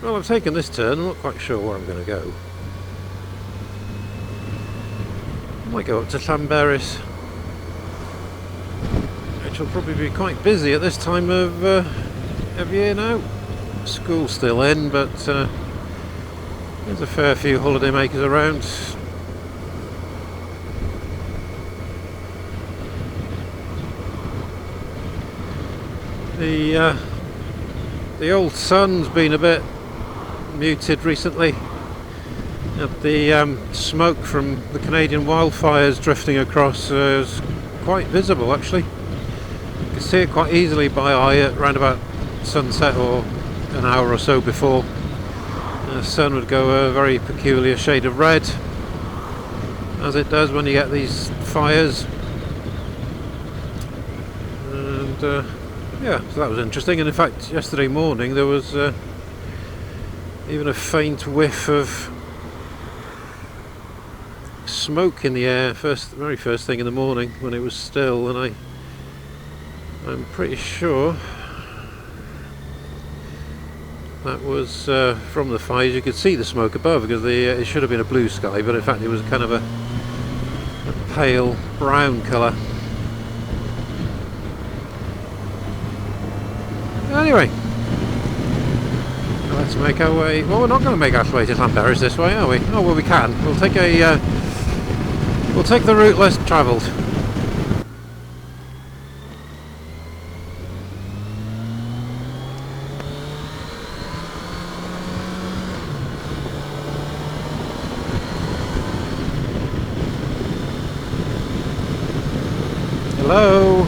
Well, I've taken this turn. I'm not quite sure where I'm going to go. I might go up to Llanberis, which will probably be quite busy at this time of year now. School's still in, but there's a fair few holiday makers around. The old sun's been a bit muted recently. The smoke from the Canadian wildfires drifting across is quite visible actually. You can see it quite easily by eye at around about sunset or an hour or so before. The sun would go a very peculiar shade of red, as it does when you get these fires. And yeah, so that was interesting. And in fact, yesterday morning there was even a faint whiff of smoke in the air, very first thing in the morning when it was still, and I'm pretty sure that was from the fires. You could see the smoke above because it should have been a blue sky, but in fact it was kind of a pale brown colour. Anyway, let's make our way. Well, we're not going to make our way to Llanberis this way, are we? Oh well, we can. We'll take the route less travelled. Hello.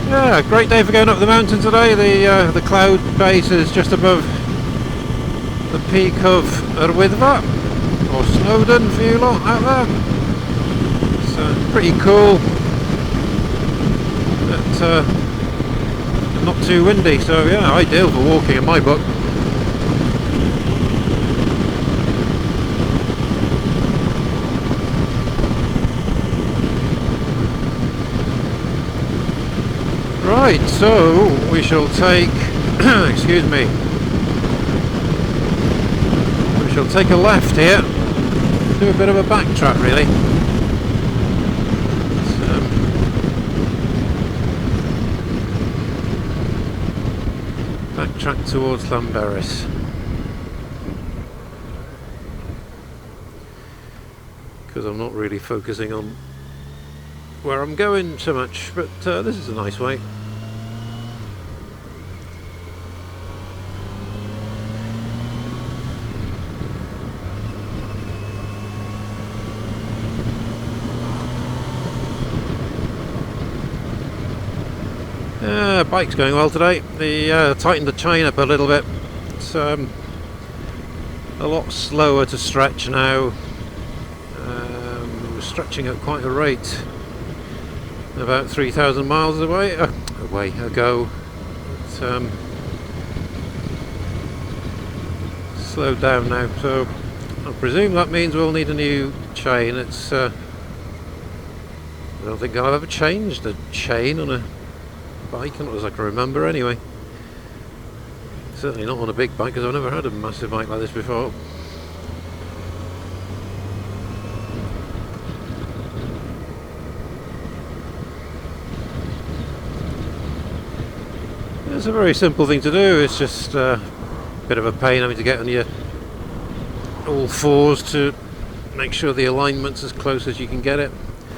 Yeah, great day for going up the mountain today. The cloud base is just above the peak of Eryri, or Snowdon for you lot out there. It's pretty cool, but not too windy, so yeah, ideal for walking in my book. Right, so we shall take, excuse me, we shall take a left here, do a bit of a backtrack really. Backtrack towards Llanberis. Because I'm not really focusing on where I'm going so much, but this is a nice way. Bike's going well today. Tightened the chain up a little bit. It's a lot slower to stretch now. We're stretching at quite a rate. About 3,000 miles ago. But, slowed down now, so I presume that means we'll need a new chain. It's I don't think I've ever changed a chain on a bike, not as I can remember anyway. Certainly not on a big bike, because I've never had a massive bike like this before. It's a very simple thing to do. It's just a bit of a pain having to get on your all fours to make sure the alignment's as close as you can get it.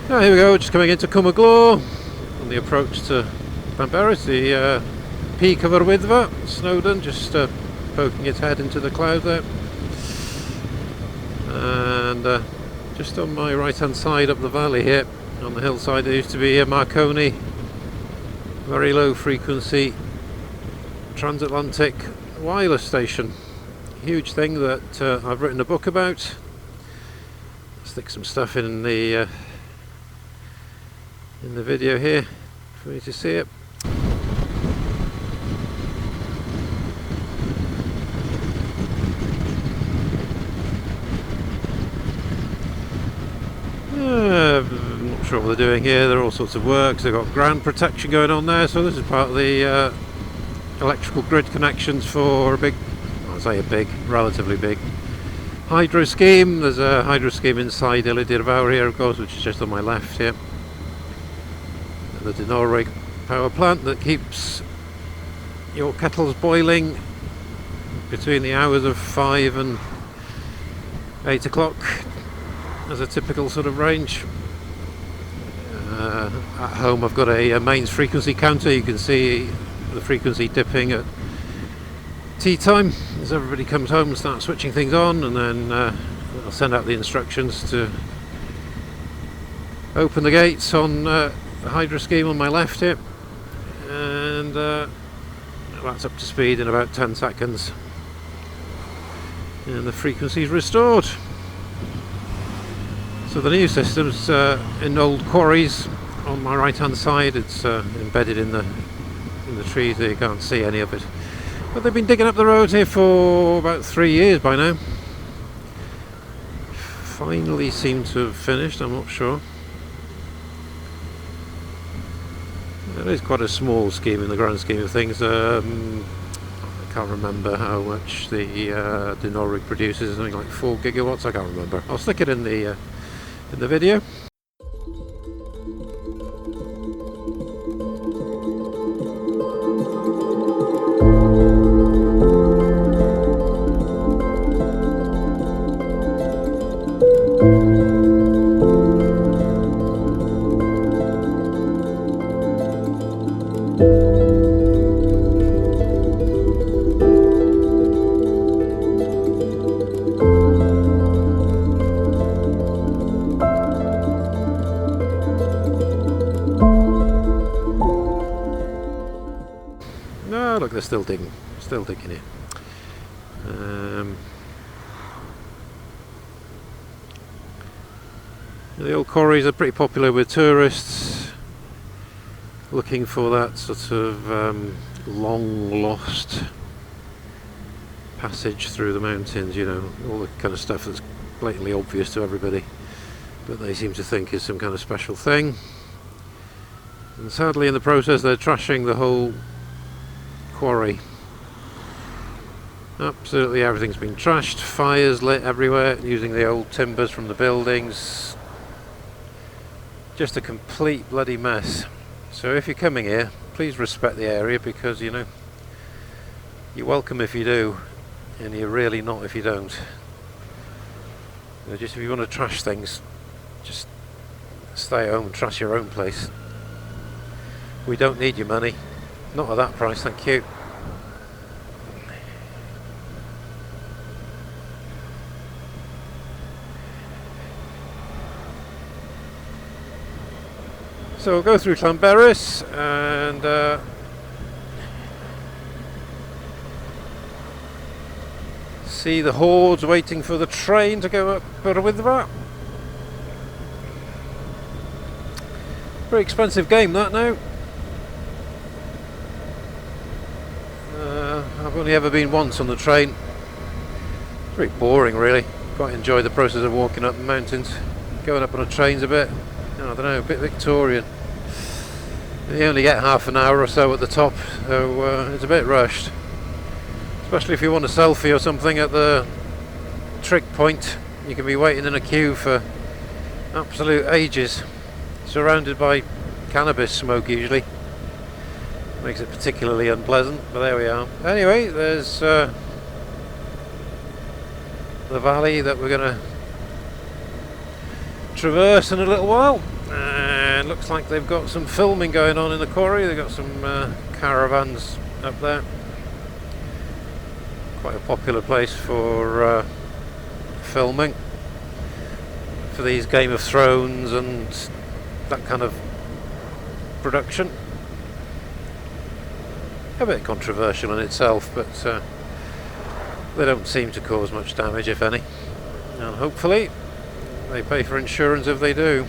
Now here we go, just coming into Conwy on the approach to Llanberis, the peak of Eryri, Snowdon, just poking its head into the cloud there. And just on my right hand side up the valley here, on the hillside, there used to be a Marconi very low frequency transatlantic wireless station. Huge thing that I've written a book about. Stick some stuff in the video here for you to see it. I'm not sure they're doing here. There are all sorts of works. They've got ground protection going on there, so this is part of the electrical grid connections for a big, I'll say a big, relatively big hydro scheme. There's a hydro scheme inside Eryri here, of course, which is just on my left here. The Eryri power plant that keeps your kettles boiling between the hours of 5 and 8 o'clock as a typical sort of range. At home I've got a mains frequency counter. You can see the frequency dipping at tea time as everybody comes home and starts switching things on, and then I'll send out the instructions to open the gates on the hydro scheme on my left here, and that's up to speed in about 10 seconds and the frequency is restored. So the new system's in old quarries on my right hand side. It's embedded in the trees there, you can't see any of it. But they've been digging up the road here for about 3 years by now. Finally seem to have finished, I'm not sure. It is quite a small scheme in the grand scheme of things. I can't remember how much the Eryri produces, something like 4 gigawatts, I can't remember. I'll stick it in the video. No, look, they're still digging it. The old quarries are pretty popular with tourists looking for that sort of long lost passage through the mountains, you know, all the kind of stuff that's blatantly obvious to everybody, but they seem to think is some kind of special thing. And sadly in the process they're trashing the whole quarry. Absolutely everything's been trashed, fires lit everywhere using the old timbers from the buildings. Just a complete bloody mess. So if you're coming here, please respect the area, because you know, you're welcome if you do, and you're really not if you don't. You know, just if you want to trash things, just stay at home and trash your own place. We don't need your money. Not at that price, thank you. So we'll go through Llanberis and see the hordes waiting for the train to go up Berwyddfa. Very expensive game that now. I've only ever been once on the train. It's very boring really. Quite enjoy the process of walking up the mountains. Going up on a train's a bit, I don't know, a bit Victorian. You only get half an hour or so at the top, so it's a bit rushed. Especially if you want a selfie or something at the trick point. You can be waiting in a queue for absolute ages, surrounded by cannabis smoke usually. Makes it particularly unpleasant, but there we are. Anyway, there's the valley that we're going to traverse in a little while. And looks like they've got some filming going on in the quarry. They've got some caravans up there. Quite a popular place for filming for these Game of Thrones and that kind of production. A bit controversial in itself, but they don't seem to cause much damage, if any, and hopefully they pay for insurance if they do.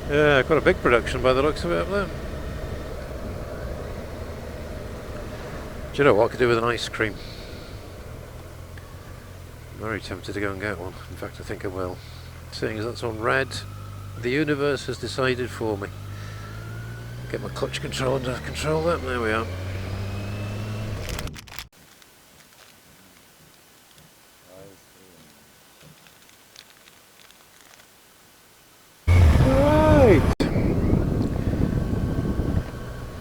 Yeah, quite a big production by the looks of it up there. Do you know what I could do with an ice cream? I'm very tempted to go and get one. In fact, I think I will. Seeing as that's on red, the universe has decided for me. Get my clutch control under control that, there we are.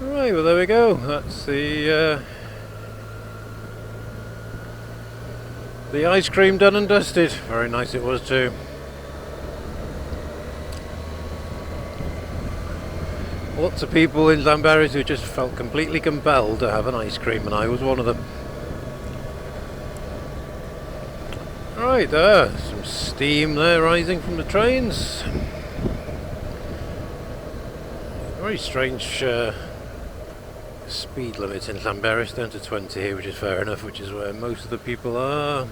Right, well there we go, that's the ice cream done and dusted. Very nice it was too. Lots of people in Llanberis who just felt completely compelled to have an ice cream, and I was one of them. Right, some steam there rising from the trains. Very strange speed limit in Llanberis, down to 20 here, which is fair enough, which is where most of the people are.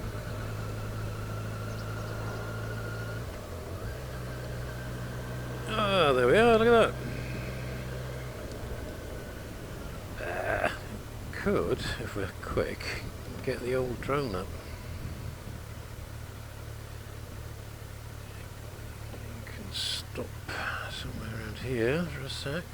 Ah, there we are, look at that. Could, if we're quick, get the old drone up. You can stop somewhere around here for a sec.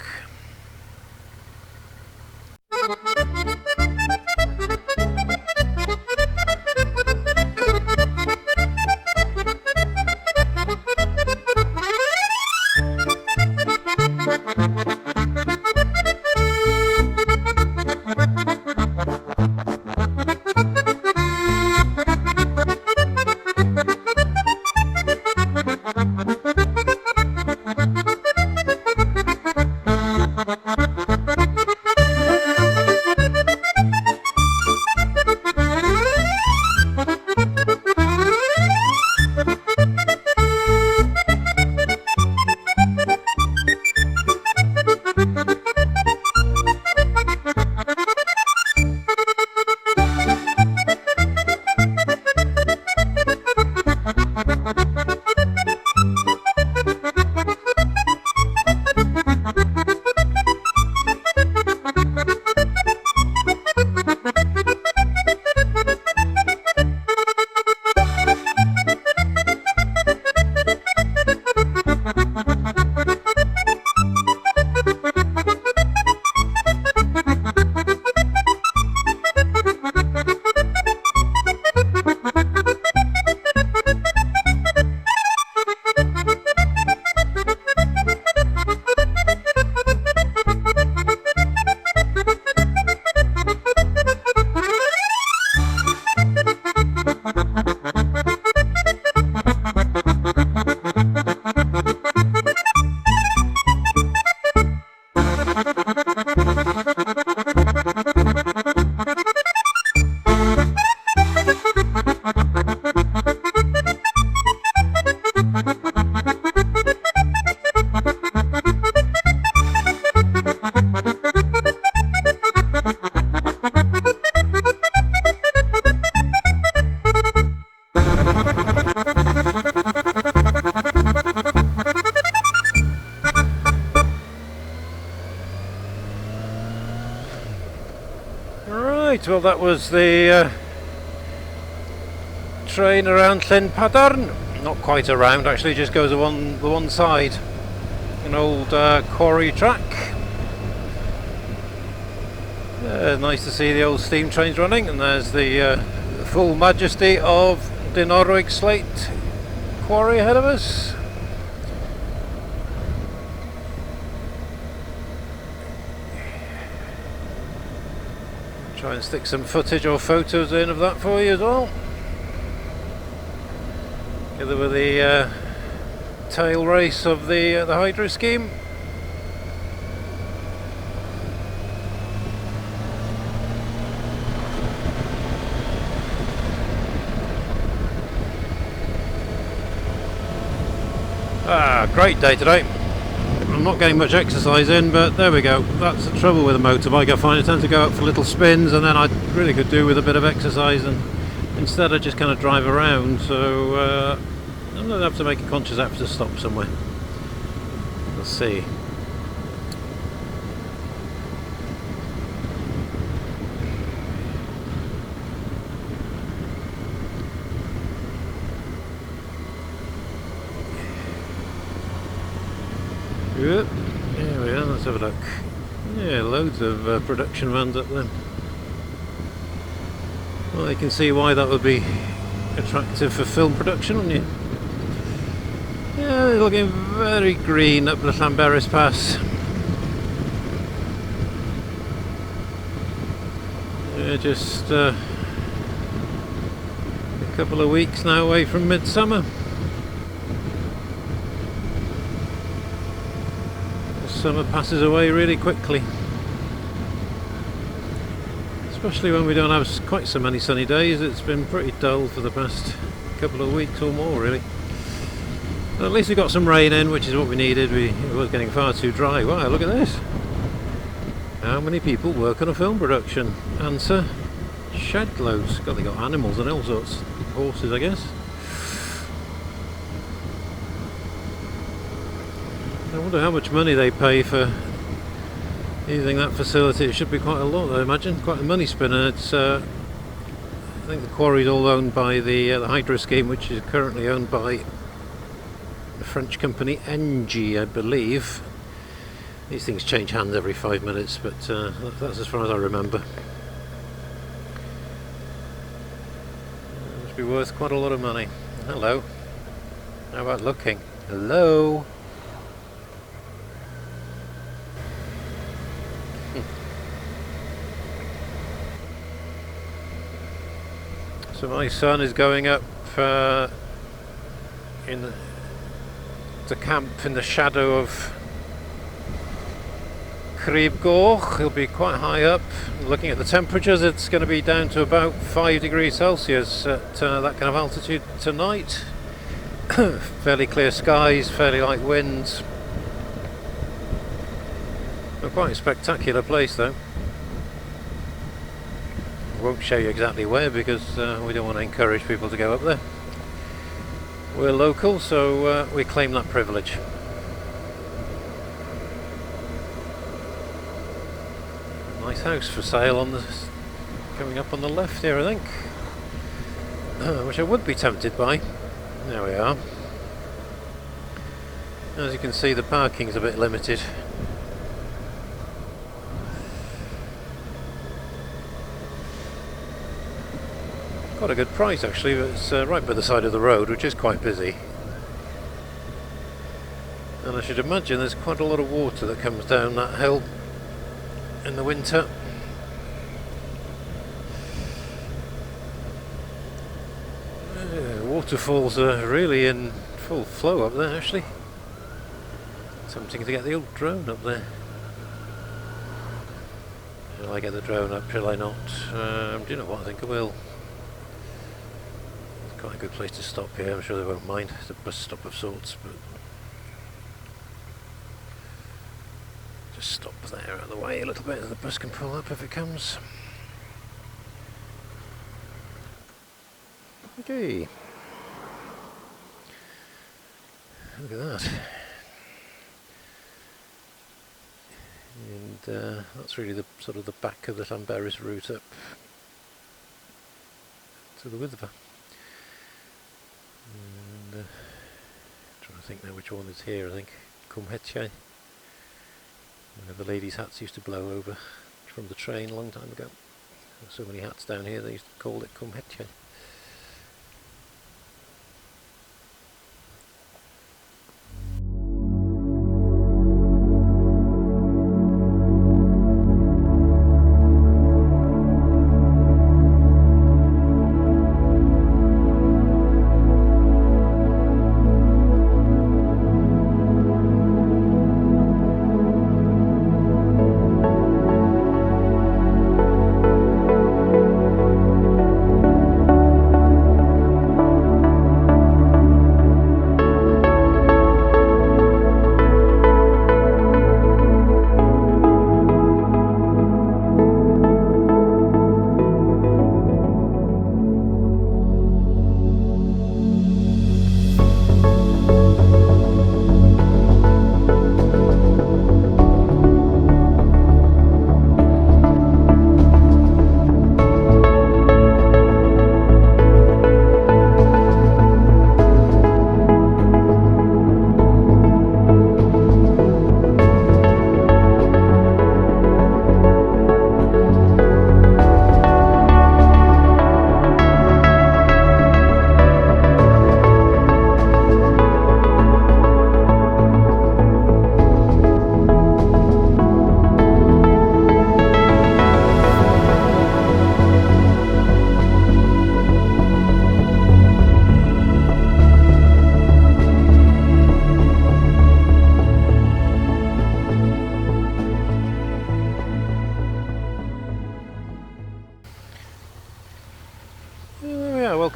Right, well that was the train around Llanpadarn. Not quite around, actually, just goes along the one side. An old quarry track. Nice to see the old steam trains running, and there's the full majesty of Dinorwig Slate Quarry ahead of us. Try and stick some footage or photos in of that for you as well. Together with the tail race of the hydro scheme. Great day today. I'm not getting much exercise in, but there we go. That's the trouble with a motorbike. I find I tend to go up for little spins, and then I really could do with a bit of exercise, and instead I just kind of drive around. So I'm going to have to make a conscious effort to stop somewhere. Let's see. Yep. There we are, let's have a look. Yeah, loads of production vans up there. Well, you can see why that would be attractive for film production, wouldn't you? Yeah, they're looking very green up the Llanberis Pass. Yeah, just a couple of weeks now away from midsummer. The summer passes away really quickly, especially when we don't have quite so many sunny days. It's been pretty dull for the past couple of weeks or more, really. But at least we got some rain in, which is what we needed. It was getting far too dry. Wow, look at this. How many people work on a film production? Answer: shed loads. God, they got animals and all sorts. Horses, I guess. I wonder how much money they pay for using that facility. It should be quite a lot, I imagine. Quite a money spinner. It's I think the quarry's all owned by the hydro scheme, which is currently owned by the French company Engie, I believe. These things change hands every 5 minutes, but that's as far as I remember. It must be worth quite a lot of money. Hello. How about looking? Hello. So my son is going up to camp in the shadow of Crib Goch. He'll be quite high up. Looking at the temperatures, it's going to be down to about 5 degrees Celsius at that kind of altitude tonight. Fairly clear skies, fairly light winds. Quite a spectacular place though. I won't show you exactly where because we don't want to encourage people to go up there. We're local, so we claim that privilege. Nice house for sale on the coming up on the left here, I think, which I would be tempted by. There we are. As you can see, the parking's a bit limited. Quite a good price actually, but it's right by the side of the road, which is quite busy. And I should imagine there's quite a lot of water that comes down that hill in the winter. Waterfalls are really in full flow up there actually. Tempting to get the old drone up there. Shall I get the drone up, shall I not? Do you know what, I think I will. It's quite a good place to stop here, I'm sure they won't mind. It's a bus stop of sorts, but just stop there out of the way a little bit and the bus can pull up if it comes. Okay. Look at that. And that's really the sort of the back of the Llanberis route up to the Wyddfa. And trying to think now which one is here. I think Cwmhetiau. The ladies' hats used to blow over from the train a long time ago. There's so many hats down here they used to call it Cwmhetiau.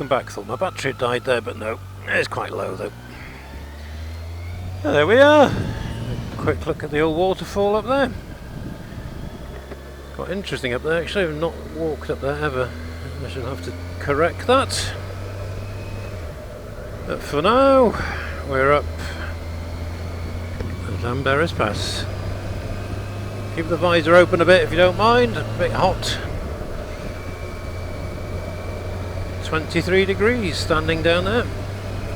come back, thought my battery had died there, but no, it's quite low though. Oh, there we are. A quick look at the old waterfall up there. Quite interesting up there actually. I've not walked up there ever. I should have to correct that. But for now, we're up at Llanberis Pass. Keep the visor open a bit if you don't mind. A bit hot. 23 degrees standing down there.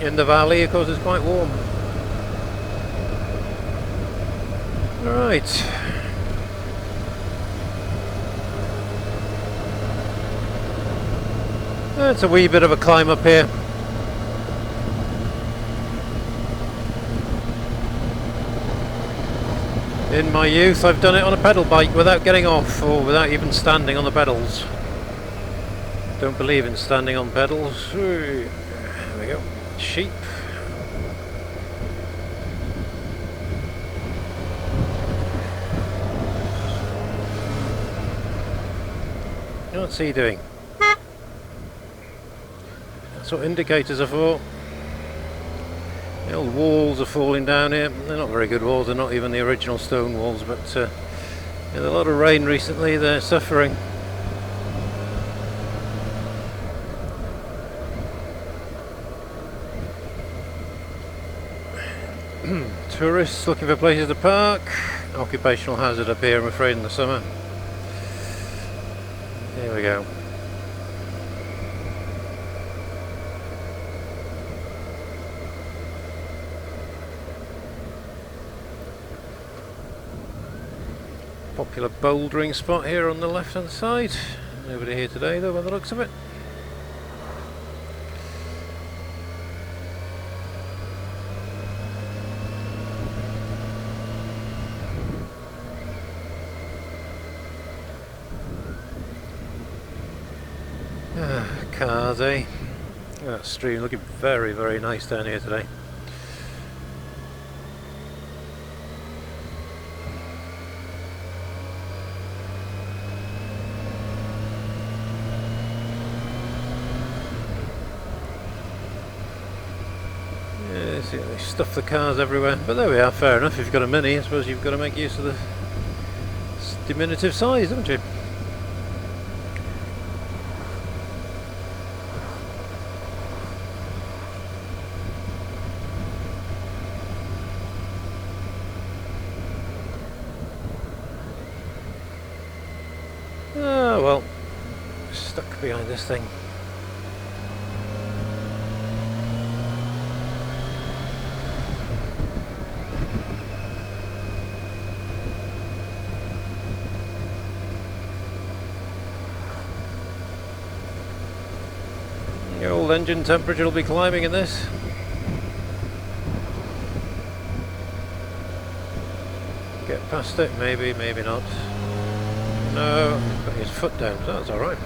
In the valley, of course, it's quite warm. Right. It's a wee bit of a climb up here. In my youth, I've done it on a pedal bike without getting off, or without even standing on the pedals. Don't believe in standing on pedals. There we go. Sheep. What's he doing? That's what indicators are for. The old walls are falling down here. They're not very good walls, they're not even the original stone walls, but there's a lot of rain recently, they're suffering. Tourists looking for places to park. Occupational hazard up here, I'm afraid, in the summer. Here we go. Popular bouldering spot here on the left hand side. Nobody here today though by the looks of it. Cars, eh? That stream looking very, very nice down here today. Yeah, see, they stuff the cars everywhere, but there we are, fair enough. If you've got a Mini, I suppose you've got to make use of the diminutive size, haven't you? Oh well, stuck behind this thing. The old engine temperature will be climbing in this. Get past it, maybe, maybe not. No, he's putting his foot down, so that's alright.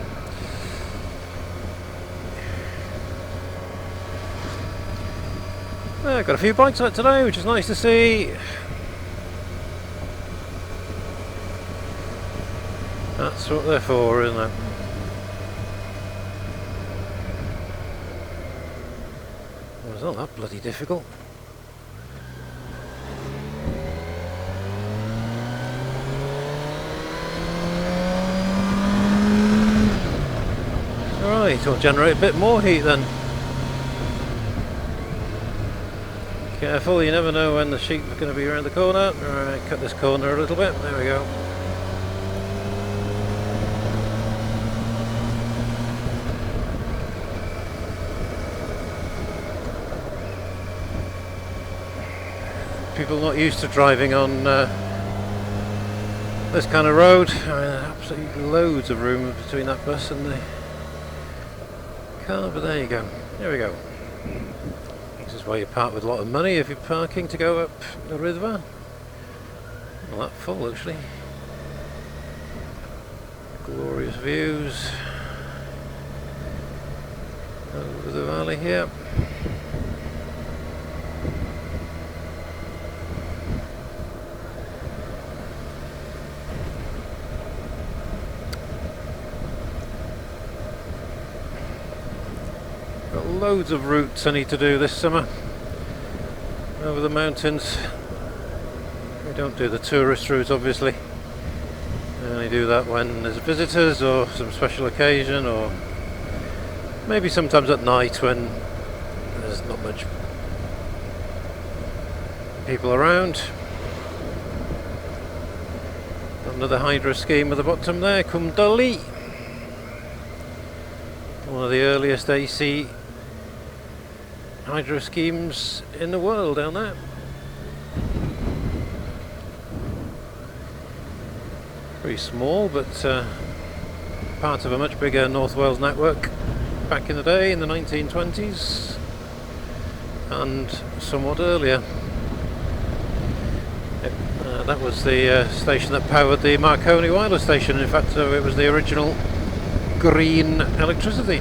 Got a few bikes out today, which is nice to see. That's what they're for, isn't it? Well, it's not that bloody difficult. Right, it'll generate a bit more heat then. Careful, you never know when the sheep are going to be around the corner. Alright, cut this corner a little bit, there we go. People not used to driving on this kind of road. I mean, absolutely loads of room between that bus and the car, but there you go. There we go. This is why you park with a lot of money if you're parking to go up the river. Not that full actually. Glorious views over the valley here. loads of routes I need to do this summer over the mountains. We don't do the tourist route, obviously. I only do that when there's visitors or some special occasion, or maybe sometimes at night when there's not much people around. Another hydro scheme at the bottom there, Conwy. One of the earliest AC hydro schemes in the world down there. Pretty small, but part of a much bigger North Wales network back in the day, in the 1920s, and somewhat earlier. That was the station that powered the Marconi wireless station. In fact, it was the original green electricity.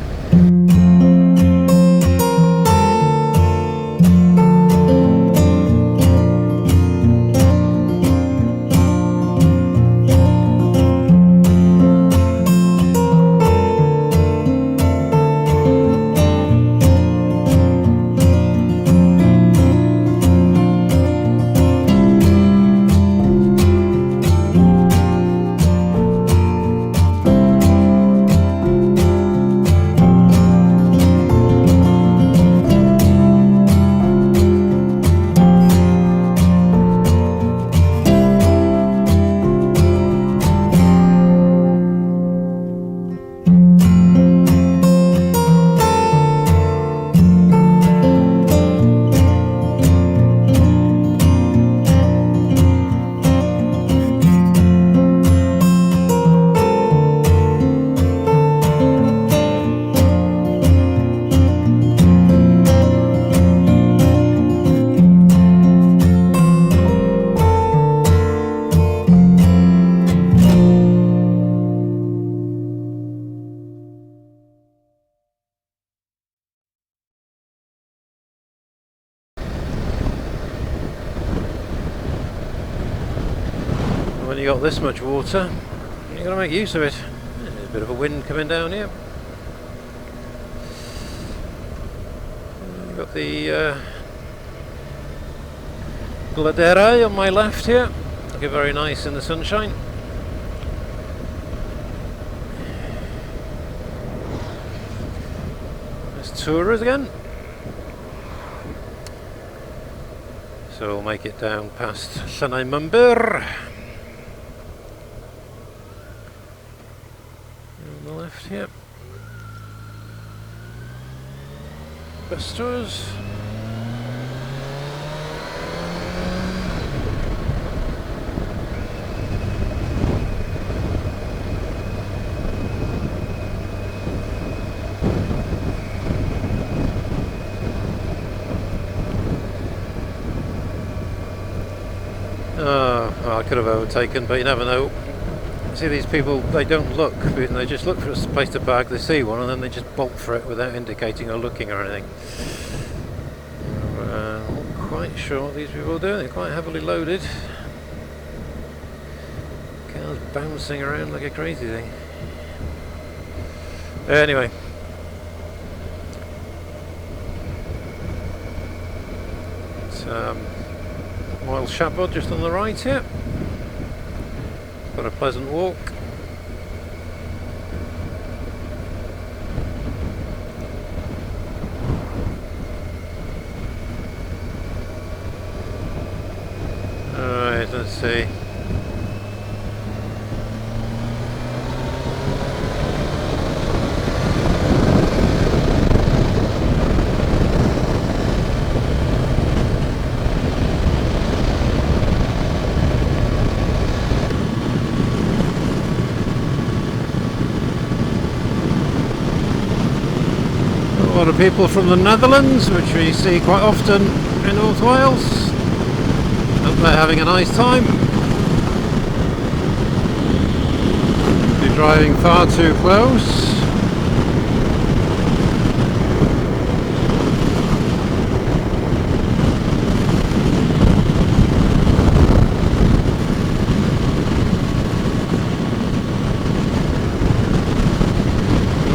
When you got this much water, you've got to make use of it. There's a bit of a wind coming down here. You've got the Eryri on my left here, looking very nice in the sunshine. There's tourers again. So we'll make it down past Conwy. On the left here. Bus tours. Oh, well, I could have overtaken, but you never know. See, these people, they don't look, they just look for a place to park, they see one and then they just bolt for it without indicating or looking or anything. Not quite sure what these people are doing, they're quite heavily loaded. Cars bouncing around like a crazy thing. Anyway. It's Moyle Shabod just on the right here. Got a pleasant walk. Alright, let's see. A lot of people from the Netherlands, which we see quite often in North Wales. Hope they're having a nice time. You're driving far too close.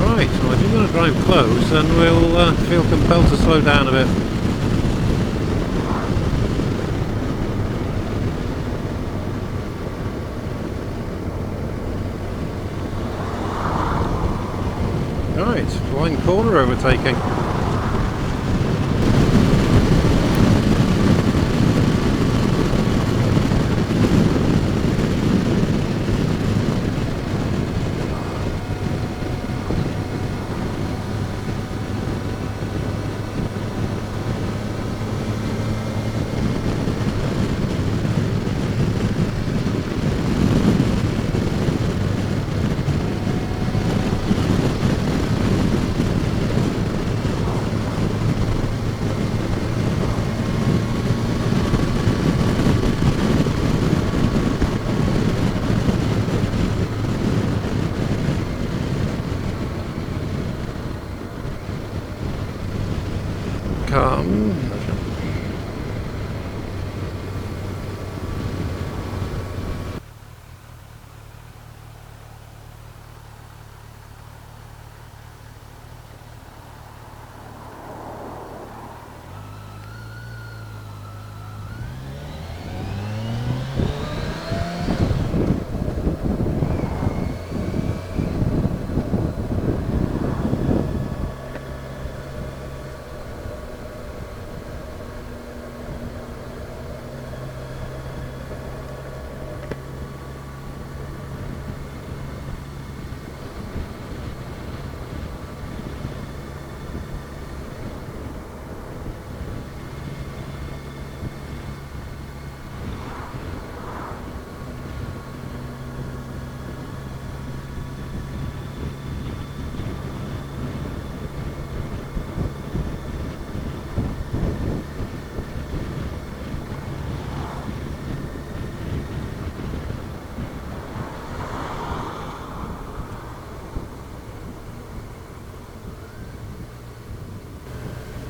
Right, well if you're going to drive close, those, then we'll feel compelled to slow down a bit. Right, blind corner overtaking. Come.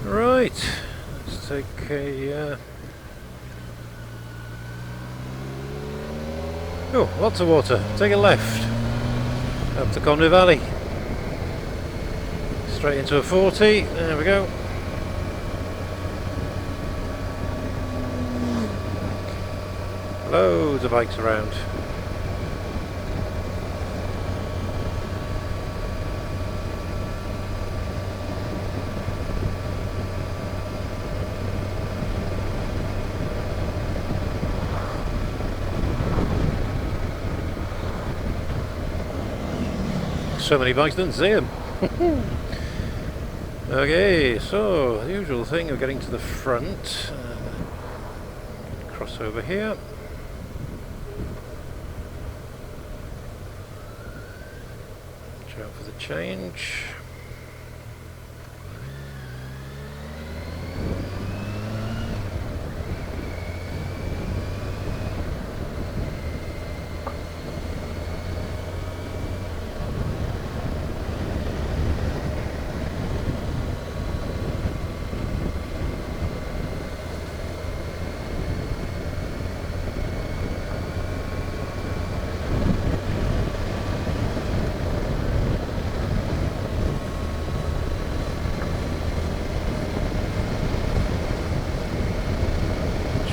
Right, let's take a... Oh, lots of water. Take a left up to Conwy Valley. Straight into a 40. There we go. Loads of bikes around. So many bikes, didn't see them. Okay, so the usual thing of getting to the front. Cross over here. Watch out for the change.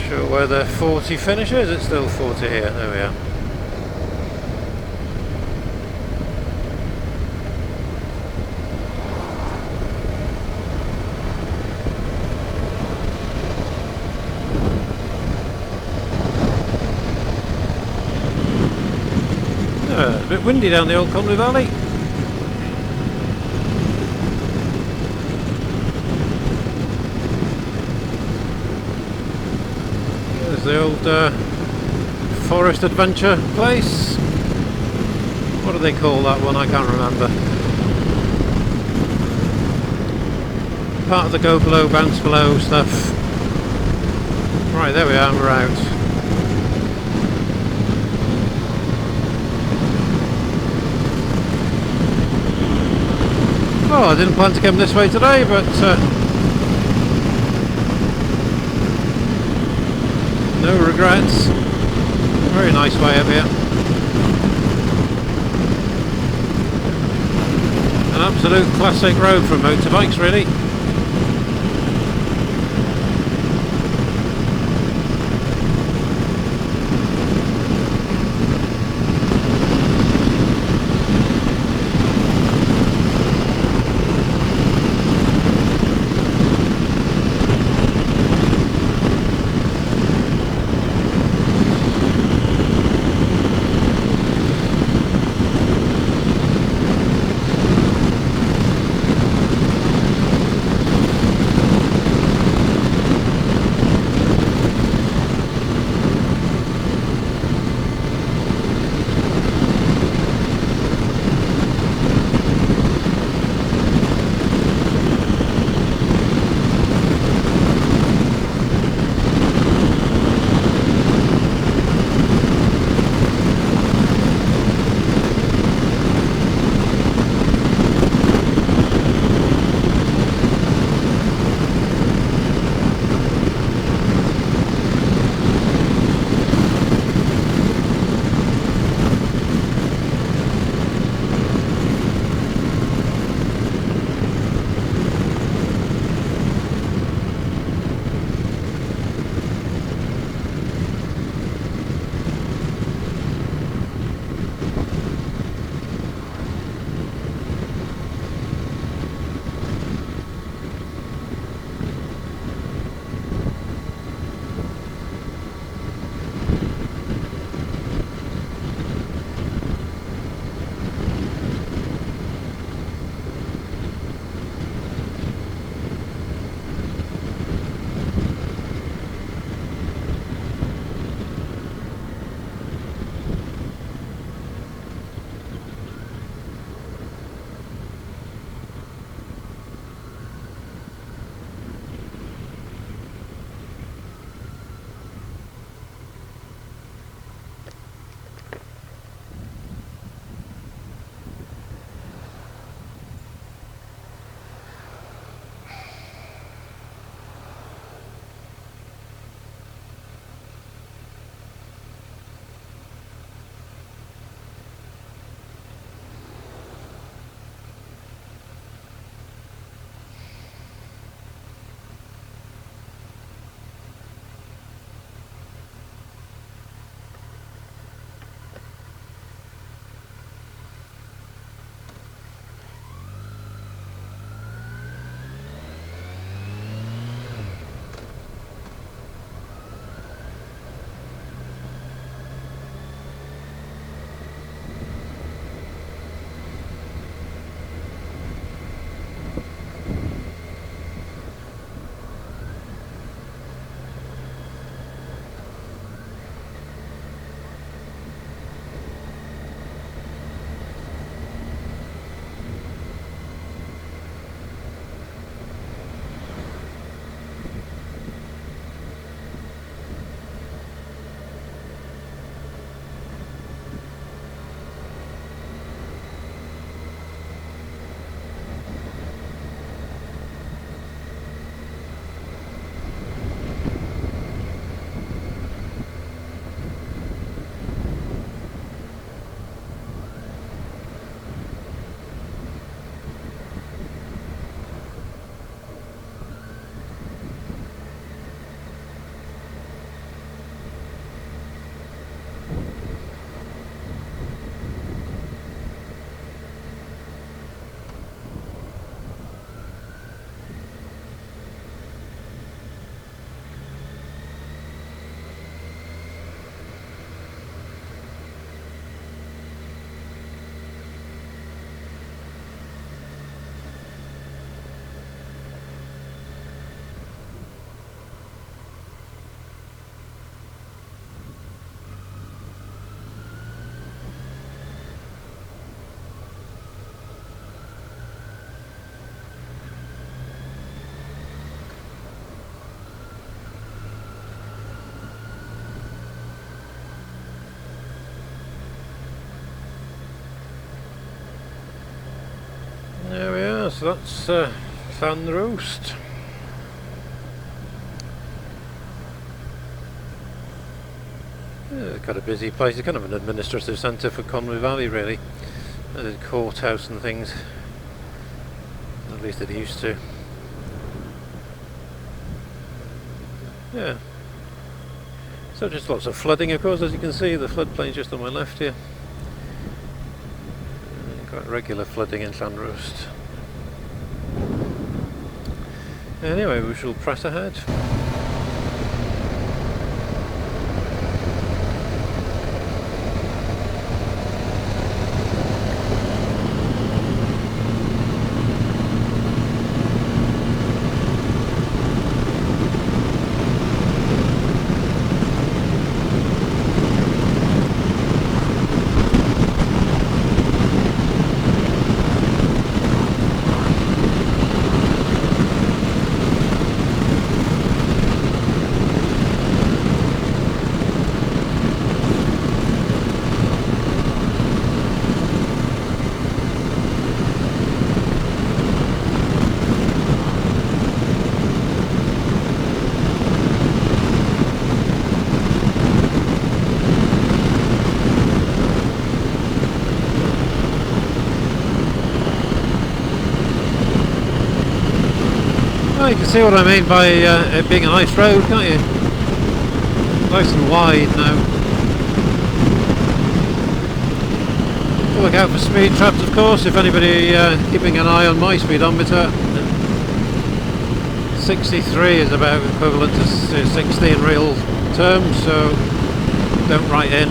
Sure where the 40 finishes. It's still 40 here. There we are. A bit windy down the old Conwy Valley. There's the old forest adventure place. What do they call that one? I can't remember. Part of the go below, bounce below stuff. Right, there we are, we're out. Oh, I didn't plan to come this way today, but no regrets. Very nice way up here. An absolute classic road for motorbikes, really. There we are, so that's Fan Roast. Yeah, quite a busy place. It's kind of an administrative centre for Conwy Valley, really. There's a courthouse and things. At least it used to. Yeah. So just lots of flooding, of course, as you can see. The floodplain's just on my left here. Quite regular flooding in Llanrwst. Anyway, we shall press ahead. You can see what I mean by it being a nice road, can't you? Nice and wide now. Look out for speed traps, of course, if anybody keeping an eye on my speedometer. 63 is about equivalent to 60 in real terms, so don't write in.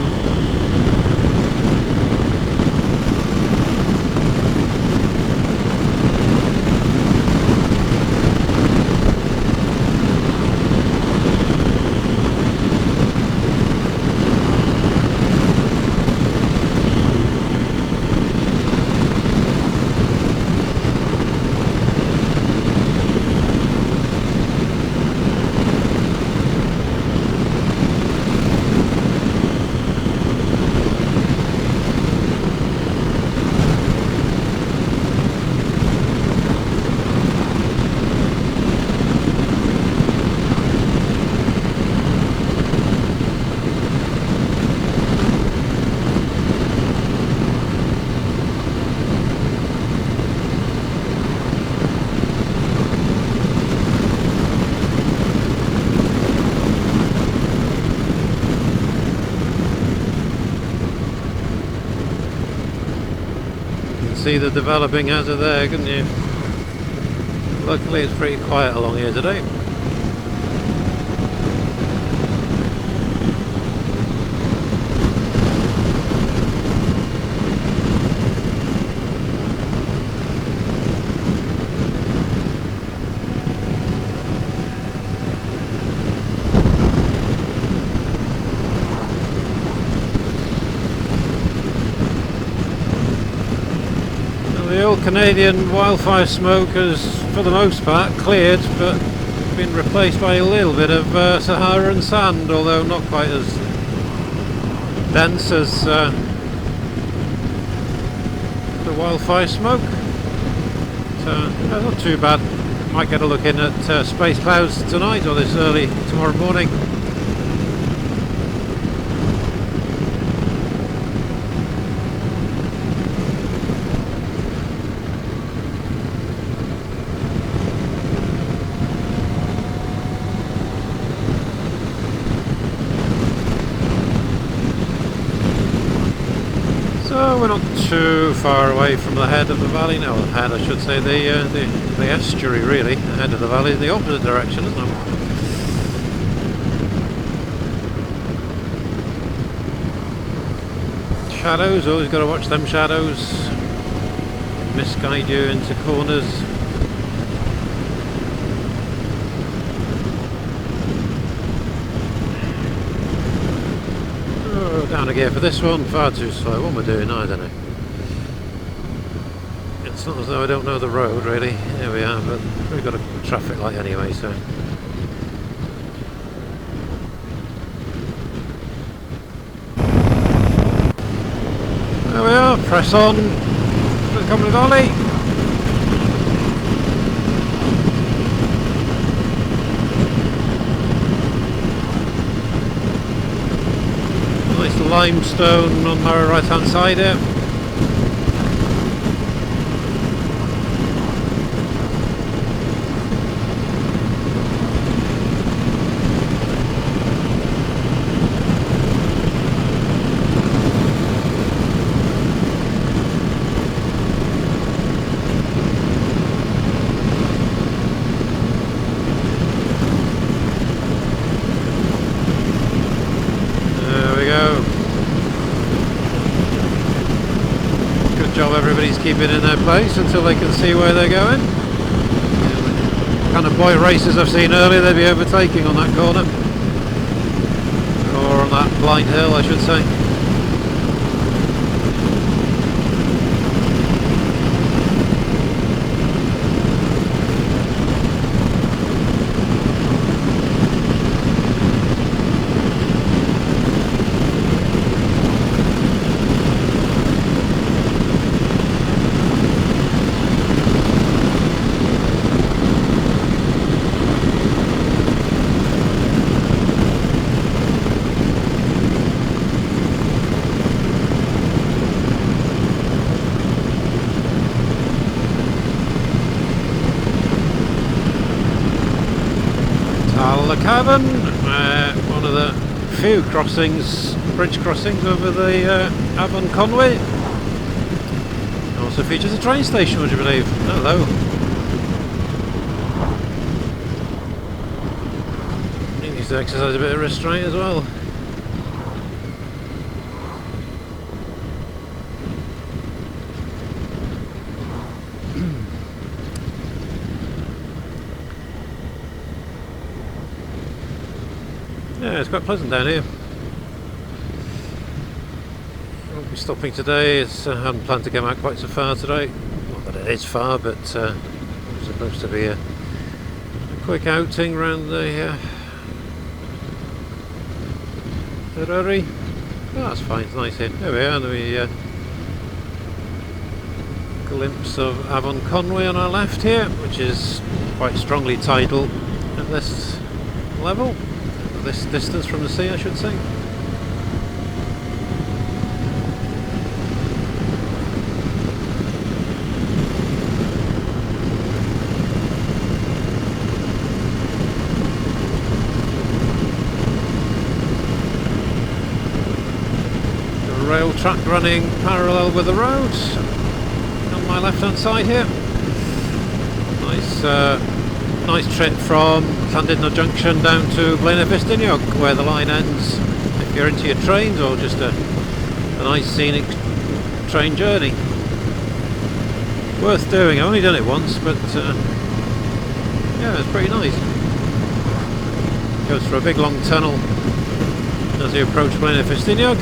See the developing hazard there, couldn't you? Luckily it's pretty quiet along here today. The old Canadian wildfire smoke has, for the most part, cleared, but been replaced by a little bit of Saharan sand, although not quite as dense as the wildfire smoke. So, not too bad. Might get a look in at space clouds tonight or this early tomorrow morning. So we're not too far away from the head of the valley now. The head, I should say, the estuary really. The head of the valley in the opposite direction, isn't it? Shadows, always got to watch them shadows. Misguide you into corners. Down a gear for this one, far too slow. What am I doing? I don't know. It's not as though I don't know the road really. Here we are, but we've got a traffic light anyway, so. There we are, press on. Come with Ollie. Limestone on our right hand side here. everybody's keeping in their place until they can see where they're going. The kind of boy racers I've seen earlier, they'd be overtaking on that corner. Or on that blind hill, I should say. Cavern, one of the few crossings, bridge crossings over the Avon Conwy. Also features a train station, would you believe? Hello. Needs to exercise a bit of restraint as well. Yeah, it's quite pleasant down here. I won't be stopping today. I hadn't planned to come out quite so far today. Not that it is far, but it's supposed to be a quick outing around the Eryri. Oh, that's fine, it's nice here. There we are, the glimpse of Avon Conwy on our left here, which is quite strongly tidal at this level. This distance from the sea, I should say. The rail track running parallel with the road on my left hand side here. Nice trip from Llandudno Junction down to Blaenau where the line ends if you're into your trains, or just a nice scenic train journey. Worth doing. I've only done it once, but yeah, it's pretty nice. Goes through a big long tunnel as you approach Blaenau.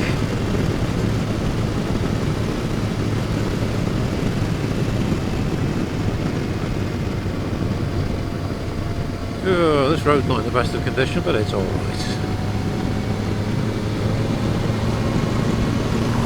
Oh, this road's not in the best of condition, but it's alright.